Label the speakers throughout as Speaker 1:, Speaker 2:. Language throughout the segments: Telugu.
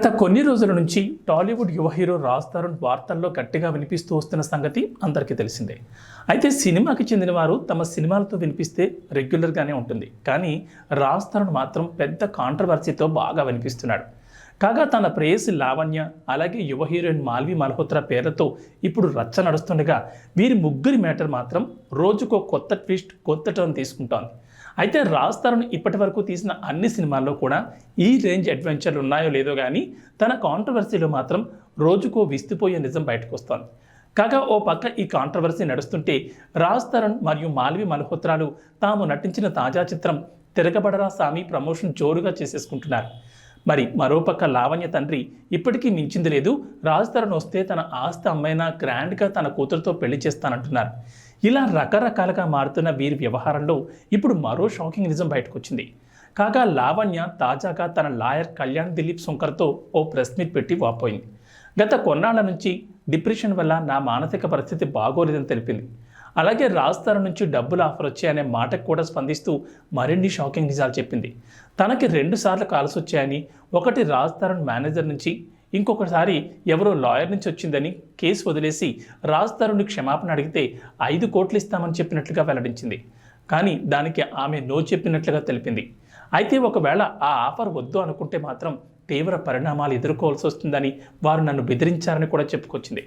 Speaker 1: గత కొన్ని రోజుల నుంచి టాలీవుడ్ యువ హీరో రాజ్ తరుణ్ వార్తల్లో గట్టిగా వినిపిస్తూ వస్తున్న సంగతి అందరికీ తెలిసిందే. అయితే సినిమాకి చెందిన వారు తమ సినిమాలతో వినిపిస్తే రెగ్యులర్గానే ఉంటుంది, కానీ రాజ్ తరుణ్ మాత్రం పెద్ద కాంట్రవర్సీతో బాగా వినిపిస్తున్నాడు. కాగా తన ప్రేయసి లావణ్య అలాగే యువ హీరోయిన్ మాల్వి మల్హోత్రా పేర్లతో ఇప్పుడు రచ్చ నడుస్తుండగా వీరి ముగ్గురి మ్యాటర్ మాత్రం రోజుకో కొత్త ట్విస్ట్, కొత్త టర్న్ తీసుకుంటోంది. అయితే రాజ్ తరుణ్ ఇప్పటి వరకు తీసిన అన్ని సినిమాల్లో కూడా ఈ రేంజ్ అడ్వెంచర్లు ఉన్నాయో లేదో కానీ తన కాంట్రవర్సీలో మాత్రం రోజుకో విస్తుపోయే నిజం బయటకు వస్తోంది. కాగా ఓ పక్క ఈ కాంట్రవర్సీ నడుస్తుంటే రాజ్ తరుణ్ మరియు మాల్వి మల్హోత్రాలు తాము నటించిన తాజా చిత్రం తిరగబడరా సామి ప్రమోషన్ జోరుగా చేసేసుకుంటున్నారు. మరి మరోపక్క లావణ్య తండ్రి ఇప్పటికీ మించింది లేదు, రాజ్ తరుణ్ వస్తే తన ఆస్తి అమ్మైనా గ్రాండ్గా తన కూతురుతో పెళ్లి చేస్తానంటున్నారు. ఇలా రకరకాలుగా మారుతున్న వీరి వ్యవహారంలో ఇప్పుడు మరో షాకింగ్ నిజం బయటకు వచ్చింది. కాగా లావణ్య తాజాగా తన లాయర్ కళ్యాణ్ దిలీప్ శంకర్తో ఓ ప్రెస్ మీట్ పెట్టి వాపోయింది. గత కొన్నాళ్ల నుంచి డిప్రెషన్ వల్ల నా మానసిక పరిస్థితి బాగోలేదని తెలిపింది. అలాగే రాజ్ తరుణ్ నుంచి డబ్బులు ఆఫర్ వచ్చాయనే మాటకు కూడా స్పందిస్తూ మరిన్ని షాకింగ్ నిజాలు చెప్పింది. తనకి 2 సార్లు కాల్స్ వచ్చాయని, ఒకటి రాజ్ తరుణ్ మేనేజర్ నుంచి, ఇంకొకసారి ఎవరో లాయర్ నుంచి వచ్చిందని కేసు వదిలేసి రాజ్ తరుణ్ని క్షమాపణ అడిగితే 5 కోట్లు ఇస్తామని చెప్పినట్లుగా వెల్లడించింది. కానీ దానికి ఆమె నో చెప్పినట్లుగా తెలిపింది. అయితే ఒకవేళ ఆ ఆఫర్ వద్దు అనుకుంటే మాత్రం తీవ్ర పరిణామాలు ఎదుర్కోవాల్సి వస్తుందని వారు నన్ను బెదిరించారని కూడా చెప్పుకొచ్చింది.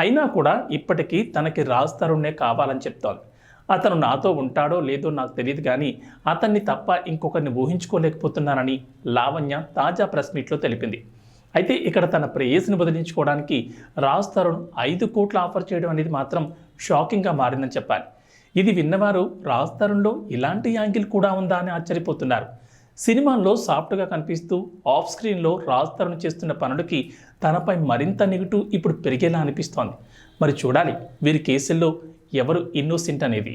Speaker 1: అయినా కూడా ఇప్పటికీ తనకి రాజ్ తరుణ్నే కావాలని చెప్తోంది. అతను నాతో ఉంటాడో లేదో నాకు తెలియదు, కానీ అతన్ని తప్ప ఇంకొకరిని ఊహించుకోలేకపోతున్నానని లావణ్య తాజా ప్రెస్ మీట్లో తెలిపింది. అయితే ఇక్కడ తన ప్రేయస్ని బదిలించుకోవడానికి రాజ్ తరుణ్ 5 కోట్ల ఆఫర్ చేయడం అనేది మాత్రం షాకింగ్గా మారిందని చెప్పాలి. ఇది విన్నవారు రాజ్ తరుణ్లో ఇలాంటి యాంగిల్ కూడా ఉందా అని ఆశ్చర్యపోతున్నారు. సినిమాల్లో సాఫ్ట్గా కనిపిస్తూ ఆఫ్ స్క్రీన్లో రాజ్ తరుణ్ చేస్తున్న పనులకి తనపై మరింత నెగిటివ్ ఇప్పుడు పెరిగేలా అనిపిస్తోంది. మరి చూడాలి వీరి కేసుల్లో ఎవరు ఇన్నోసెంట్ అనేది.